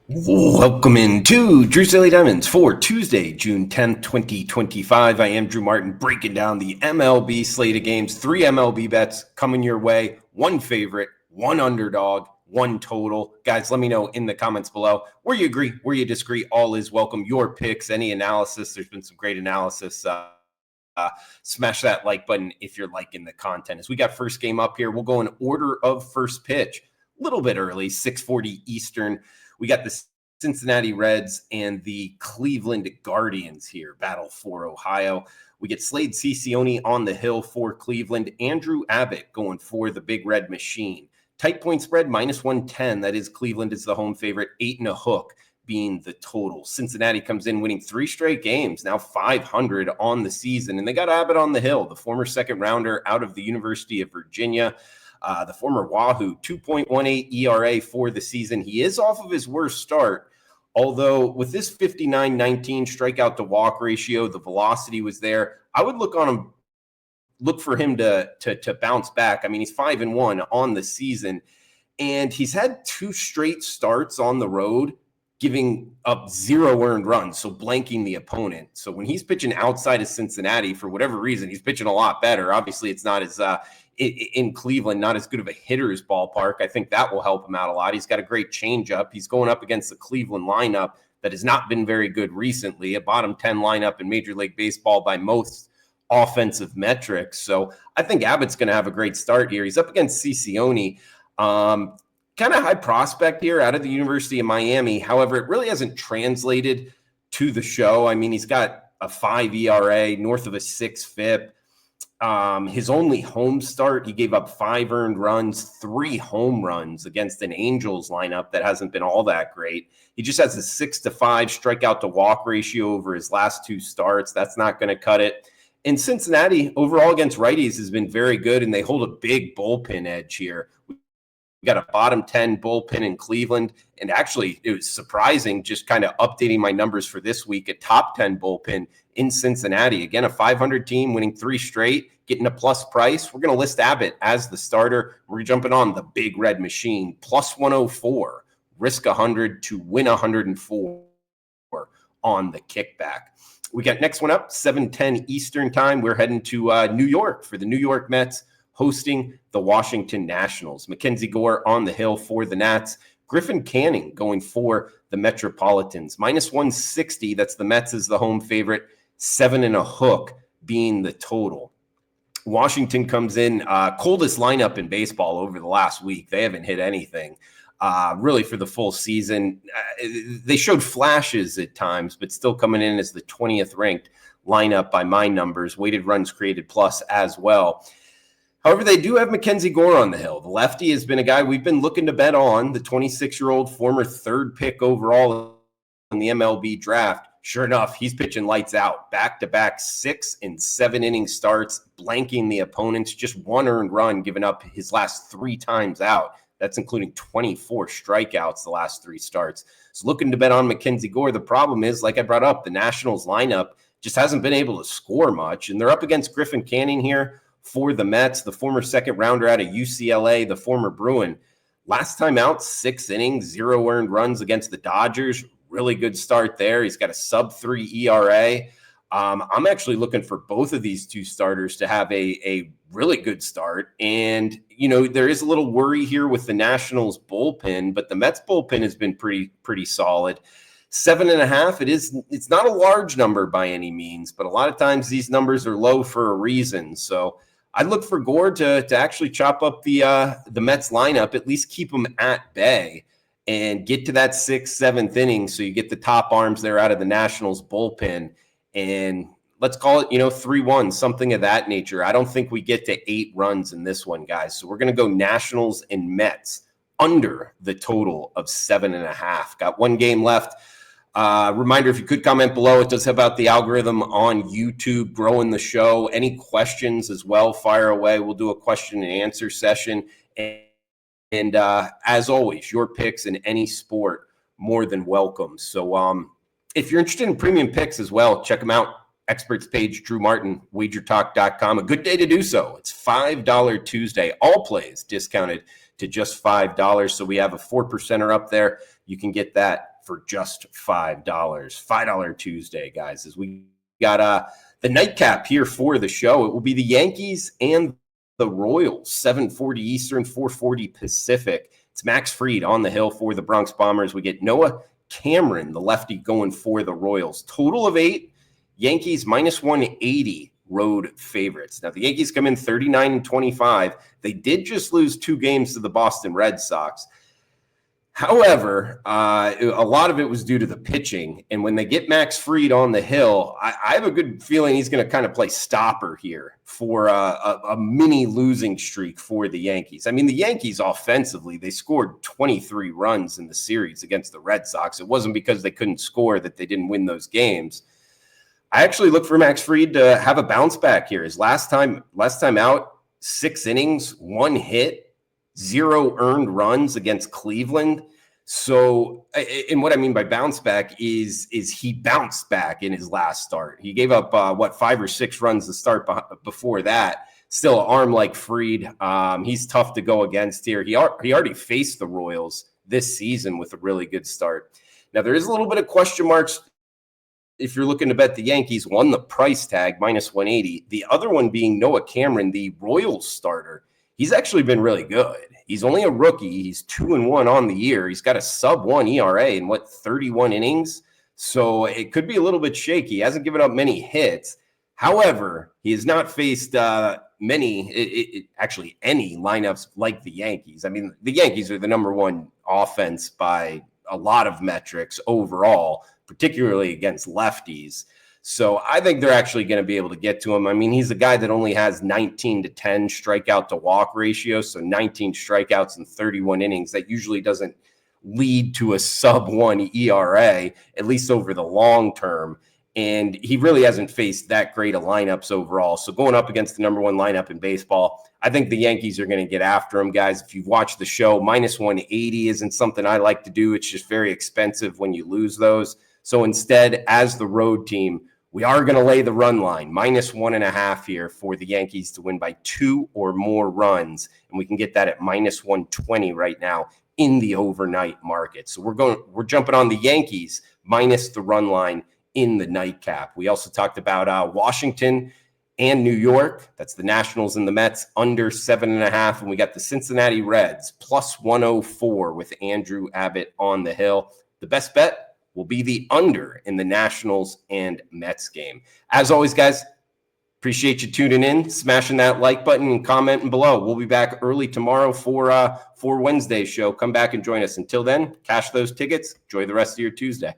Welcome into Drew Silly Diamonds for Tuesday, June 10th, 2025. I am Drew Martin breaking down the MLB slate of games. 3 MLB bets coming your way. 1 favorite, 1 underdog, 1 total. Guys, let me know in the comments below where you agree, where you disagree. All is welcome. Your picks, any analysis. There's been some great analysis. Smash that like button if you're liking the content. As we got first game up here, we'll go in order of first pitch. A little bit early, 6:40 Eastern. We got the Cincinnati Reds and the Cleveland Guardians here, battle for Ohio. We get Slade Cicioni on the hill for Cleveland. Andrew Abbott going for the Big Red Machine. Tight point spread, -110. That is Cleveland is the home favorite, 8 and a hook being the total. Cincinnati comes in winning 3 straight games, now 500 on the season. And they got Abbott on the hill, the former second rounder out of the University of Virginia. The former Wahoo, 2.18 ERA for the season. He is off of his worst start, although with this 59-19 strikeout to walk ratio, the velocity was there. I would look for him to bounce back. I mean, he's 5-1 on the season, and he's had 2 straight starts on the road, giving up 0 earned runs, so blanking the opponent. So when he's pitching outside of Cincinnati, for whatever reason, he's pitching a lot better. Obviously, it's not as in Cleveland, not as good of a hitter's ballpark. I think that will help him out a lot. He's got a great changeup. He's going up against the Cleveland lineup that has not been very good recently, a bottom 10 lineup in Major League Baseball by most offensive metrics. So I think Abbott's going to have a great start here. He's up against Cicioni. Kind of high prospect here out of the University of Miami. However, it really hasn't translated to the show. I mean, he's got a 5 ERA, north of a 6 FIP. His only home start, he gave up 5 earned runs, 3 home runs against an Angels lineup that hasn't been all that great. He just has a 6-5 strikeout to walk ratio over his last 2 starts. That's not going to cut it. And Cincinnati overall against righties has been very good, and they hold a big bullpen edge here. We got a bottom 10 bullpen in Cleveland, and actually it was surprising, just kind of updating my numbers for this week, a top 10 bullpen in Cincinnati. Again, a 500 team winning 3 straight, getting a plus price. We're going to list Abbott as the starter. We're jumping on the Big Red Machine, plus 104, risk 100 to win 104 on the kickback. We got next one up, 7:10 Eastern time. We're heading to New York for the New York Mets hosting the Washington Nationals. Mackenzie Gore on the hill for the Nats. Griffin Canning going for the Metropolitans. -160, that's the Mets as the home favorite. 7 and a hook being the total. Washington comes in, coldest lineup in baseball over the last week. They haven't hit anything really for the full season. They showed flashes at times, but still coming in as the 20th ranked lineup by my numbers. Weighted runs created plus as well. However, they do have Mackenzie Gore on the hill. The lefty has been a guy we've been looking to bet on, the 26-year-old former 3rd pick overall in the MLB draft. Sure enough, he's pitching lights out, back-to-back 6 and 7 inning starts, blanking the opponents, just 1 earned run, giving up his last 3 times out. That's including 24 strikeouts the last 3 starts. So looking to bet on Mackenzie Gore. The problem is, like I brought up, the Nationals lineup just hasn't been able to score much, and they're up against Griffin Canning here for the Mets, the former second rounder out of UCLA, the former Bruin. Last time out, 6 innings, 0 earned runs against the Dodgers. Really good start there. He's got a sub-3 ERA. I'm actually looking for both of these 2 starters to have a really good start. And, you know, there is a little worry here with the Nationals bullpen, but the Mets bullpen has been pretty solid. 7.5, it's not a large number by any means, but a lot of times these numbers are low for a reason. So I'd look for Gore to actually chop up the Mets lineup, at least keep them at bay and get to that 6th, 7th inning. So you get the top arms there out of the Nationals bullpen, and let's call it, 3-1, something of that nature. I don't think we get to 8 runs in this one, guys. So we're going to go Nationals and Mets under the total of 7.5. Got 1 game left. Reminder, if you could comment below, it does help out the algorithm on YouTube, growing the show. Any questions as well, fire away. We'll do a question and answer session. And as always, your picks in any sport, more than welcome. So if you're interested in premium picks as well, check them out. Experts page, Drew Martin, WagerTalk.com. A good day to do so. It's $5 Tuesday. All plays discounted to just $5. So we have a 4%er up there. You can get that for just $5. $5 Tuesday, guys, as we got the nightcap here for the show. It will be the Yankees and the Royals, 7:40 Eastern, 4:40 Pacific. It's Max Fried on the hill for the Bronx Bombers. We get Noah Cameron, the lefty, going for the Royals. Total of 8. Yankees minus 180 road favorites. Now, the Yankees come in 39-25. They did just lose 2 games to the Boston Red Sox. However, a lot of it was due to the pitching. And when they get Max Fried on the hill, I have a good feeling he's going to kind of play stopper here for a mini losing streak for the Yankees. I mean, the Yankees offensively, they scored 23 runs in the series against the Red Sox. It wasn't because they couldn't score that they didn't win those games. I actually look for Max Fried to have a bounce back here. His last time out, 6 innings, 1 hit, 0 earned runs against Cleveland. So, and what I mean by bounce back is he bounced back in his last start. He gave up 5 or 6 runs to start before that. Still an arm like Fried. He's tough to go against here. He already faced the Royals this season with a really good start. Now there is a little bit of question marks if you're looking to bet the Yankees. One, the price tag minus 180. The other one being Noah Cameron, the Royals starter. He's actually been really good. He's only a rookie. He's 2-1 on the year. He's got a sub-1 ERA in 31 innings. So it could be a little bit shaky. He hasn't given up many hits. However, he has not faced any lineups like the Yankees. I mean, the Yankees are the number 1 offense by a lot of metrics overall, particularly against lefties. So I think they're actually going to be able to get to him. I mean, he's a guy that only has 19-10 strikeout to walk ratio. So 19 strikeouts in 31 innings. That usually doesn't lead to a sub-1 ERA, at least over the long term. And he really hasn't faced that great of lineups overall. So going up against the number 1 lineup in baseball, I think the Yankees are going to get after him, guys. If you've watched the show, minus 180 isn't something I like to do. It's just very expensive when you lose those. So instead, as the road team, we are going to lay the run line, minus 1.5 here for the Yankees to win by 2 or more runs. And we can get that at minus 120 right now in the overnight market. So we're jumping on the Yankees minus the run line in the nightcap. We also talked about Washington and New York. That's the Nationals and the Mets under 7.5. And we got the Cincinnati Reds plus 104 with Andrew Abbott on the hill. The best bet will be the under in the Nationals and Mets game. As always, guys, appreciate you tuning in, smashing that like button and commenting below. We'll be back early tomorrow for Wednesday's show. Come back and join us. Until then, cash those tickets. Enjoy the rest of your Tuesday.